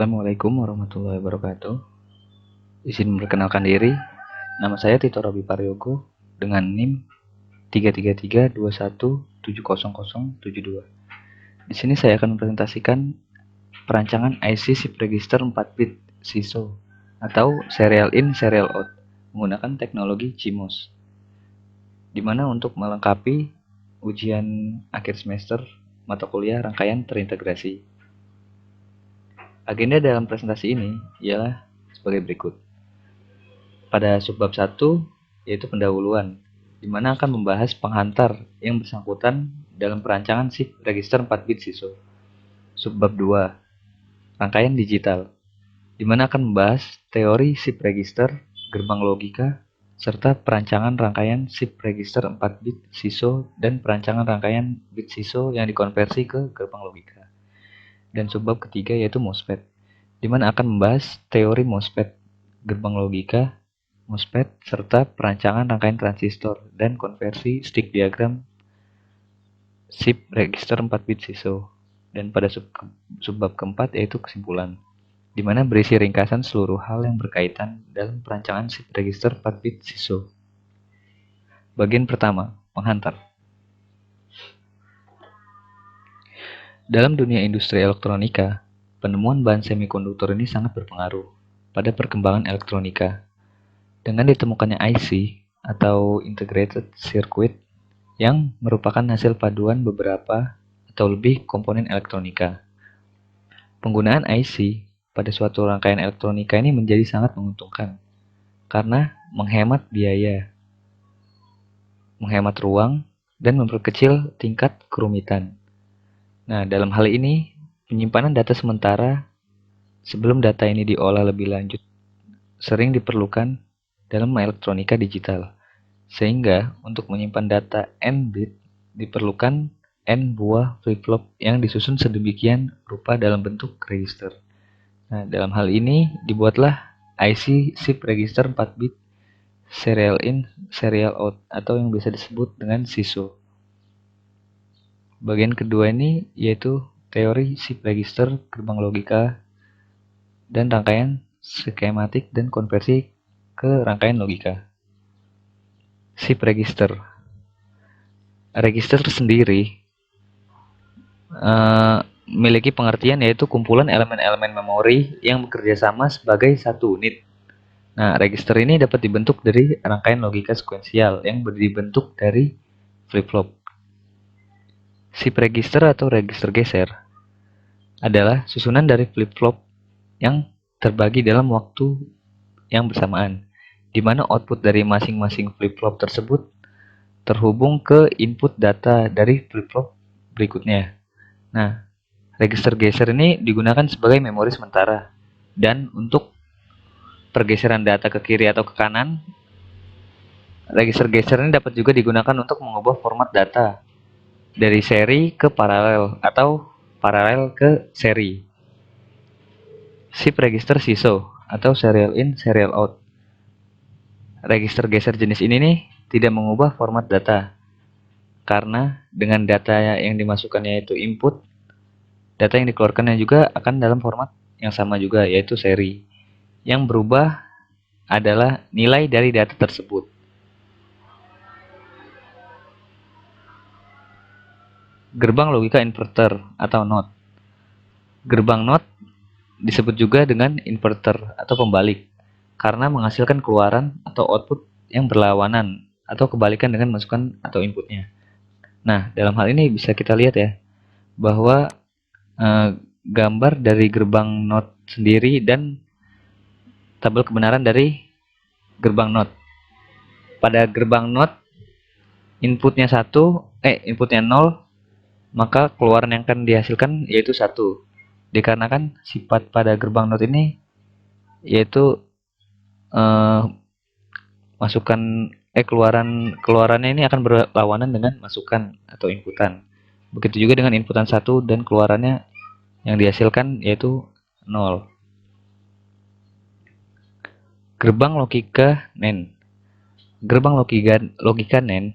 Assalamualaikum warahmatullahi wabarakatuh. Izin memperkenalkan diri, nama saya Tito Robi Paryogo dengan NIM 33321700072. Di sini saya akan mempresentasikan perancangan IC chip register 4 bit SISO atau serial in serial out menggunakan teknologi CMOS. Di mana untuk melengkapi ujian akhir semester mata kuliah rangkaian terintegrasi. Agenda dalam presentasi ini ialah sebagai berikut. Pada subbab 1, yaitu pendahuluan, di mana akan membahas penghantar yang bersangkutan dalam perancangan chip register 4 bit SISO. Subbab 2, rangkaian digital, di mana akan membahas teori chip register, gerbang logika, serta perancangan rangkaian chip register 4 bit SISO dan perancangan rangkaian bit SISO yang dikonversi ke gerbang logika. Dan subbab ketiga yaitu MOSFET, di mana akan membahas teori MOSFET, gerbang logika, MOSFET, serta perancangan rangkaian transistor dan konversi stick diagram chip register 4 bit SISO. Dan pada subbab keempat yaitu kesimpulan, di mana berisi ringkasan seluruh hal yang berkaitan dalam perancangan chip register 4 bit SISO. Bagian pertama, penghantar. Dalam dunia industri elektronika, penemuan bahan semikonduktor ini sangat berpengaruh pada perkembangan elektronika. Dengan ditemukannya IC atau Integrated Circuit yang merupakan hasil paduan beberapa atau lebih komponen elektronika. Penggunaan IC pada suatu rangkaian elektronika ini menjadi sangat menguntungkan karena menghemat biaya, menghemat ruang, dan memperkecil tingkat kerumitan. Nah, dalam hal ini, penyimpanan data sementara sebelum data ini diolah lebih lanjut sering diperlukan dalam elektronika digital. Sehingga, untuk menyimpan data N bit, diperlukan N buah flip-flop yang disusun sedemikian rupa dalam bentuk register. Nah, dalam hal ini, dibuatlah IC chip register 4 bit serial in, serial out, atau yang bisa disebut dengan SISO. Bagian kedua ini yaitu teori chip register, gerbang logika, dan rangkaian skematik dan konversi ke rangkaian logika. Chip register. Register sendiri memiliki pengertian yaitu kumpulan elemen-elemen memori yang bekerja sama sebagai satu unit. Nah, register ini dapat dibentuk dari rangkaian logika sekuensial yang dibentuk dari flip-flop. Chip register atau register geser adalah susunan dari flip-flop yang terbagi dalam waktu yang bersamaan, di mana output dari masing-masing flip-flop tersebut terhubung ke input data dari flip-flop berikutnya. Nah, register geser ini digunakan sebagai memori sementara, dan untuk pergeseran data ke kiri atau ke kanan, register geser ini dapat juga digunakan untuk mengubah format data dari seri ke paralel atau paralel ke seri. Chip register SISO atau serial in serial out. Register geser jenis ini nih tidak mengubah format data karena dengan data yang dimasukkannya itu input, data yang dikeluarkannya juga akan dalam format yang sama juga yaitu seri. Yang berubah adalah nilai dari data tersebut. Gerbang logika inverter atau NOT. Gerbang NOT disebut juga dengan inverter atau pembalik karena menghasilkan keluaran atau output yang berlawanan atau kebalikan dengan masukan atau inputnya. Nah, dalam hal ini bisa kita lihat ya bahwa gambar dari gerbang NOT sendiri dan tabel kebenaran dari gerbang NOT. Pada gerbang NOT inputnya 0, maka keluaran yang akan dihasilkan yaitu 1. Dikarenakan sifat pada gerbang NOT ini yaitu keluarannya ini akan berlawanan dengan masukan atau inputan. Begitu juga dengan inputan 1 dan keluarannya yang dihasilkan yaitu 0. Gerbang logika NAND. Gerbang logika NAND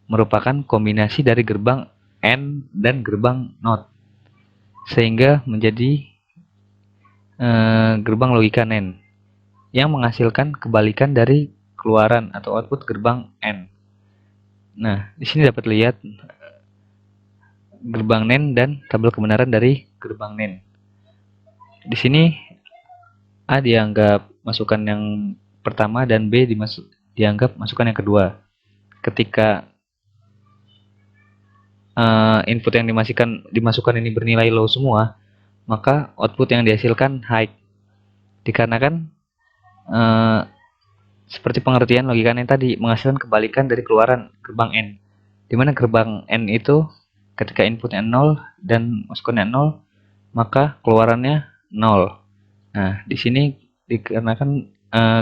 merupakan kombinasi dari gerbang AND dan gerbang NOT, sehingga menjadi gerbang logika NAND yang menghasilkan kebalikan dari keluaran atau output gerbang AND. Nah, di sini dapat lihat gerbang NAND dan tabel kebenaran dari gerbang NAND. Di sini A dianggap masukan yang pertama dan B dianggap masukan yang kedua. Ketika input yang dimasukkan ini bernilai low semua, maka output yang dihasilkan high. Dikarenakan seperti pengertian logika N tadi menghasilkan kebalikan dari keluaran gerbang N, di mana gerbang N itu ketika inputnya 0 dan masukannya 0, maka keluarannya 0. Nah, di sini dikarenakan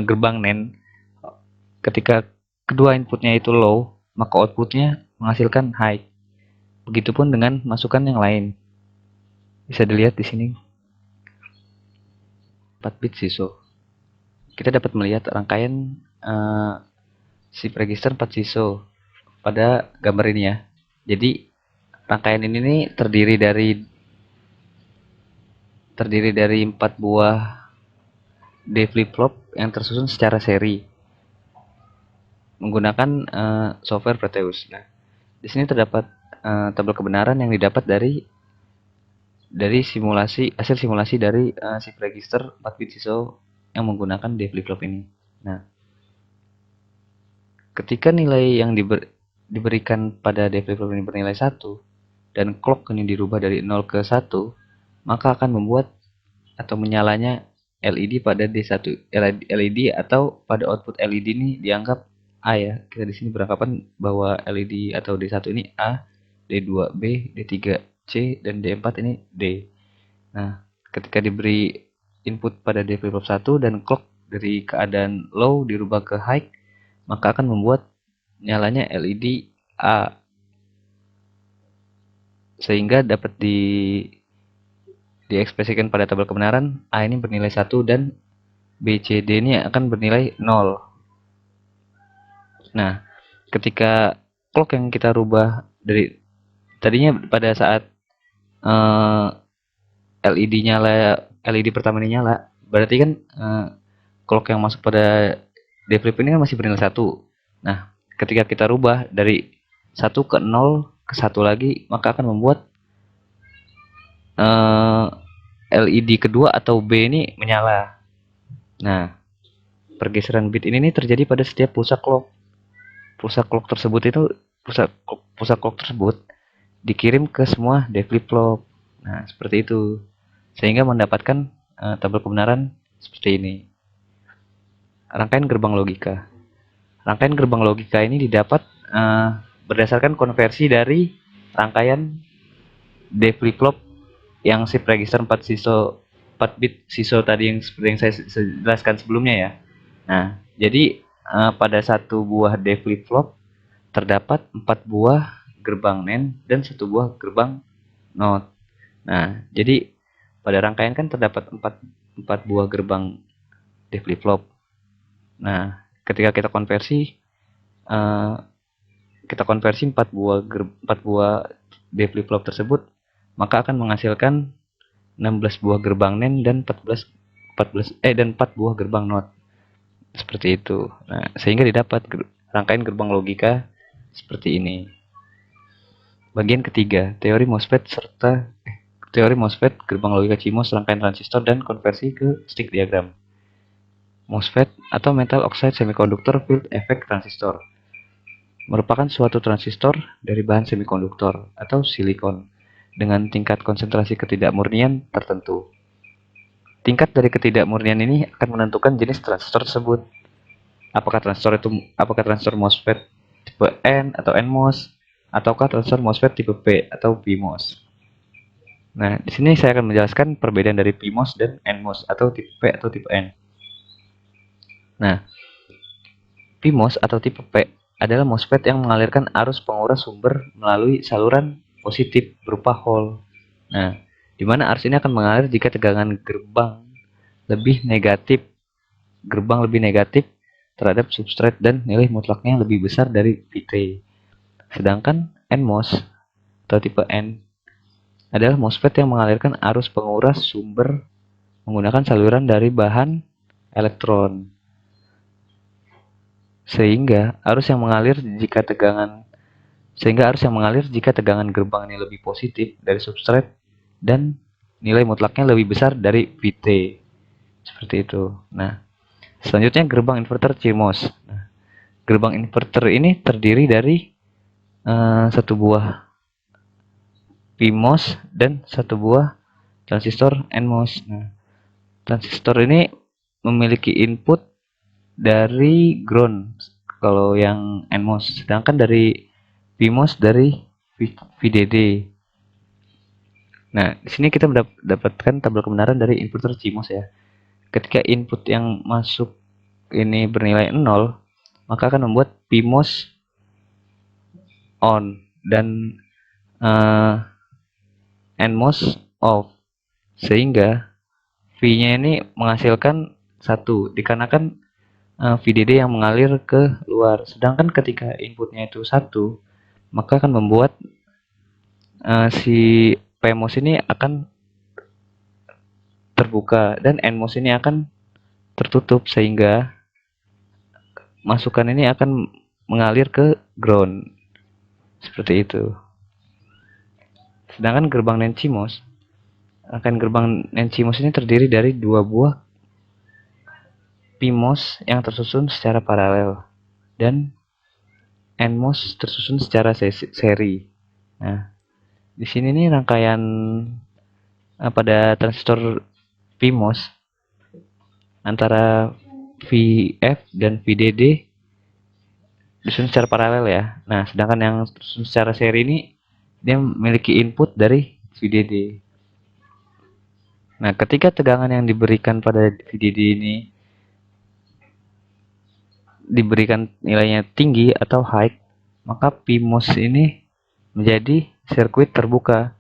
gerbang NAND ketika kedua inputnya itu low, maka outputnya menghasilkan high. Begitupun dengan masukan yang lain. Bisa dilihat di sini 4 bit SISO. Kita dapat melihat rangkaian shift register 4 SISO pada gambar ini ya. Jadi rangkaian ini nih terdiri dari 4 buah D flip-flop yang tersusun secara seri menggunakan software Proteus. Nah, di sini terdapat tabel kebenaran yang didapat dari hasil simulasi dari shift register 4 bit SISO yang menggunakan D flip-flop ini. Nah, ketika nilai yang diberikan pada D flip-flop ini bernilai 1 dan clock ini dirubah dari 0 ke 1, maka akan membuat atau menyalanya LED pada D1 LED atau pada output LED ini dianggap A ya. Kita di sini beranggapan bahwa LED atau D1 ini A, D2 B, D3 C dan D4 ini D. Nah, ketika diberi input pada D flip-flop 1 dan clock dari keadaan low dirubah ke high, maka akan membuat nyalanya LED A sehingga dapat diekspresikan pada tabel kebenaran A ini bernilai 1 dan B, C, D ini akan bernilai 0. Nah, ketika clock yang kita rubah dari tadinya pada saat LED pertama ini nyala, berarti kan clock yang masuk pada D flip ini kan masih bernilai 1. Nah, ketika kita rubah dari 1 ke 0 ke 1 lagi, maka akan membuat LED kedua atau B ini menyala. Nah, pergeseran bit ini terjadi pada setiap pulsa clock. Pulsa clock tersebut dikirim ke semua D flip-flop. Nah, seperti itu. Sehingga mendapatkan tabel kebenaran seperti ini. Rangkaian gerbang logika. Rangkaian gerbang logika ini didapat berdasarkan konversi dari rangkaian D flip-flop yang shift register 4 bit SISO tadi yang seperti yang saya jelaskan sebelumnya ya. Nah, jadi pada satu buah D flip-flop terdapat 4 buah gerbang NAND dan 1 buah gerbang NOT. Nah, jadi pada rangkaian kan terdapat 4 buah gerbang D flip-flop. Nah, ketika kita konversi 4 buah D flip-flop tersebut, maka akan menghasilkan 16 buah gerbang NAND dan 4 buah gerbang NOT. Seperti itu. Nah, sehingga didapat rangkaian gerbang logika seperti ini. Bagian ketiga, teori MOSFET gerbang logika CMOS, rangkaian transistor dan konversi ke stick diagram. MOSFET atau Metal Oxide Semiconductor Field Effect Transistor merupakan suatu transistor dari bahan semikonduktor atau silikon dengan tingkat konsentrasi ketidakmurnian tertentu. Tingkat dari ketidakmurnian ini akan menentukan jenis transistor tersebut. Apakah transistor MOSFET tipe N atau NMOS, ataukah transistor MOSFET tipe P atau PMOS. Nah, di sini saya akan menjelaskan perbedaan dari PMOS dan NMOS atau tipe P atau tipe N. Nah, PMOS atau tipe P adalah MOSFET yang mengalirkan arus penguras sumber melalui saluran positif berupa hole. Nah, di mana arus ini akan mengalir jika tegangan gerbang lebih negatif terhadap substrat dan nilai mutlaknya lebih besar dari Vt. Sedangkan NMOS atau tipe N adalah MOSFET yang mengalirkan arus penguras sumber menggunakan saluran dari bahan elektron. Sehingga arus yang mengalir jika tegangan gerbang ini lebih positif dari substrat dan nilai mutlaknya lebih besar dari Vt. Seperti itu. Nah, selanjutnya gerbang inverter CMOS. Nah, gerbang inverter ini terdiri dari satu buah PMOS dan satu buah transistor NMOS. Nah, transistor ini memiliki input dari ground kalau yang NMOS, sedangkan dari PMOS dari VDD. Nah, di sini kita mendapatkan tabel kebenaran dari inverter CMOS ya. Ketika input yang masuk ini bernilai 0, maka akan membuat PMOS on dan NMOS off, sehingga V-nya ini menghasilkan 1 dikarenakan VDD yang mengalir ke luar. Sedangkan ketika inputnya itu 1, maka akan membuat si PMOS ini akan terbuka dan NMOS ini akan tertutup, sehingga masukan ini akan mengalir ke ground. Seperti itu. Sedangkan gerbang NCMOS ini terdiri dari 2 buah PMOS yang tersusun secara paralel dan NMOS tersusun secara seri. Nah, di sini nih rangkaian pada transistor PMOS antara VF dan VDD disusun secara paralel ya. Nah, sedangkan yang tersusun secara seri ini dia memiliki input dari VDD. Nah, ketika tegangan yang diberikan pada VDD ini diberikan nilainya tinggi atau high, maka PMOS ini menjadi sirkuit terbuka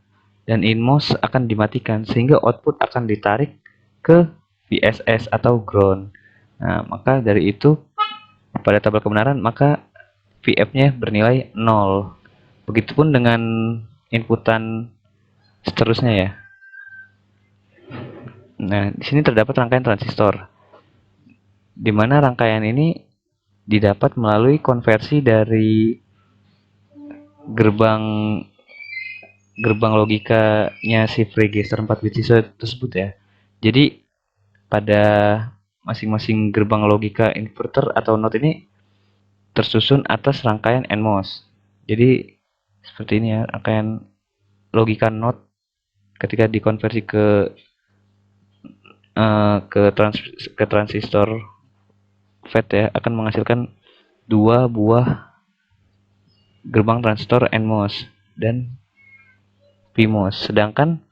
dan INMOS akan dimatikan, sehingga output akan ditarik ke VSS atau ground. Nah, maka dari itu pada tabel kebenaran maka VF-nya bernilai 0. Begitupun dengan inputan seterusnya ya. Nah, di sini terdapat rangkaian transistor, di mana rangkaian ini didapat melalui konversi dari gerbang logikanya shift register 4 bit siswa tersebut ya. Jadi pada masing-masing gerbang logika inverter atau NOT ini tersusun atas rangkaian NMOS. Jadi seperti ini ya, rangkaian logika NOT ketika dikonversi ke transistor FET ya, akan menghasilkan 2 buah gerbang transistor NMOS dan PMOS. Sedangkan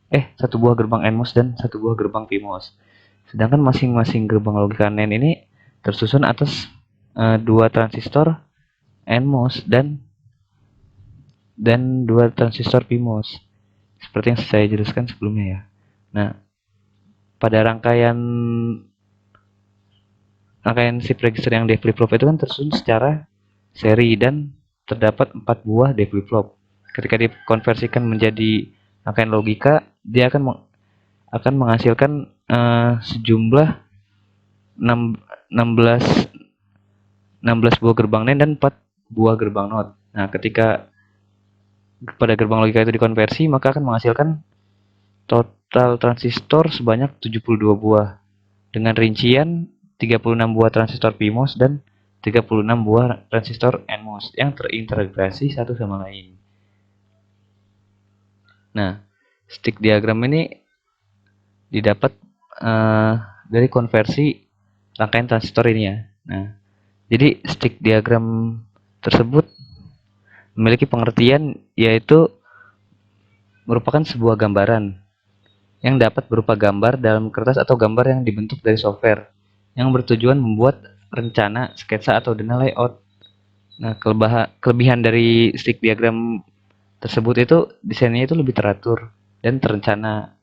1 buah gerbang NMOS dan 1 buah gerbang PMOS. Sedangkan masing-masing gerbang logika NAND ini tersusun atas 2 transistor NMOS dan 2 transistor PMOS. Seperti yang saya jelaskan sebelumnya ya. Nah, pada rangkaian shift register yang D flip-flop itu kan tersusun secara seri dan terdapat 4 buah D flip-flop. Ketika dikonversikan menjadi rangkaian logika, dia akan menghasilkan sejumlah 16 buah gerbang NAND dan 4 buah gerbang NOT. Nah, ketika pada gerbang logika itu dikonversi, maka akan menghasilkan total transistor sebanyak 72 buah dengan rincian 36 buah transistor PMOS dan 36 buah transistor NMOS yang terintegrasi satu sama lain. Nah, stick diagram ini didapat dari konversi rangkaian transistor ini ya. Nah, jadi stick diagram tersebut memiliki pengertian yaitu merupakan sebuah gambaran yang dapat berupa gambar dalam kertas atau gambar yang dibentuk dari software yang bertujuan membuat rencana, sketsa, atau dana layout. Nah, kelebihan dari stick diagram tersebut itu desainnya itu lebih teratur dan terencana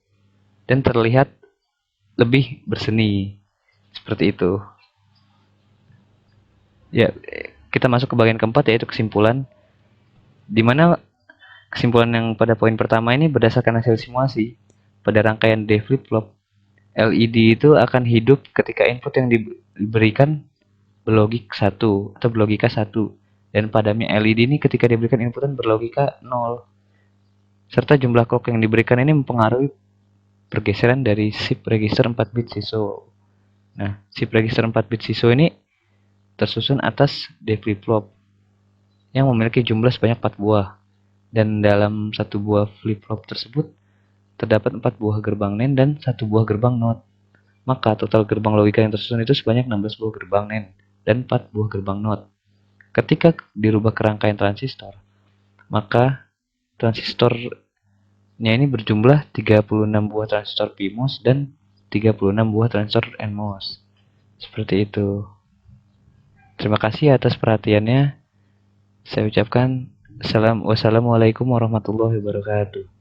dan terlihat lebih berseni. Seperti itu. Ya, kita masuk ke bagian keempat yaitu kesimpulan. Di mana kesimpulan yang pada poin pertama ini berdasarkan hasil simulasi pada rangkaian D flip-flop LED itu akan hidup ketika input yang diberikan berlogik 1 atau berlogika 1. Dan padamnya LED ini ketika diberikan inputan berlogika 0. Serta jumlah clock yang diberikan ini mempengaruhi pergeseran dari shift register 4 bit SISO. Nah, shift register 4 bit SISO ini tersusun atas D flip-flop yang memiliki jumlah sebanyak 4 buah. Dan dalam satu buah flip-flop tersebut terdapat 4 buah gerbang NAND dan 1 buah gerbang NOT. Maka total gerbang logika yang tersusun itu sebanyak 16 buah gerbang NAND dan 4 buah gerbang NOT. Ketika dirubah ke rangkaian transistor, maka transistornya ini berjumlah 36 buah transistor PMOS dan 36 buah transistor NMOS. Seperti itu. Terima kasih atas perhatiannya. Saya ucapkan wassalamualaikum warahmatullahi wabarakatuh.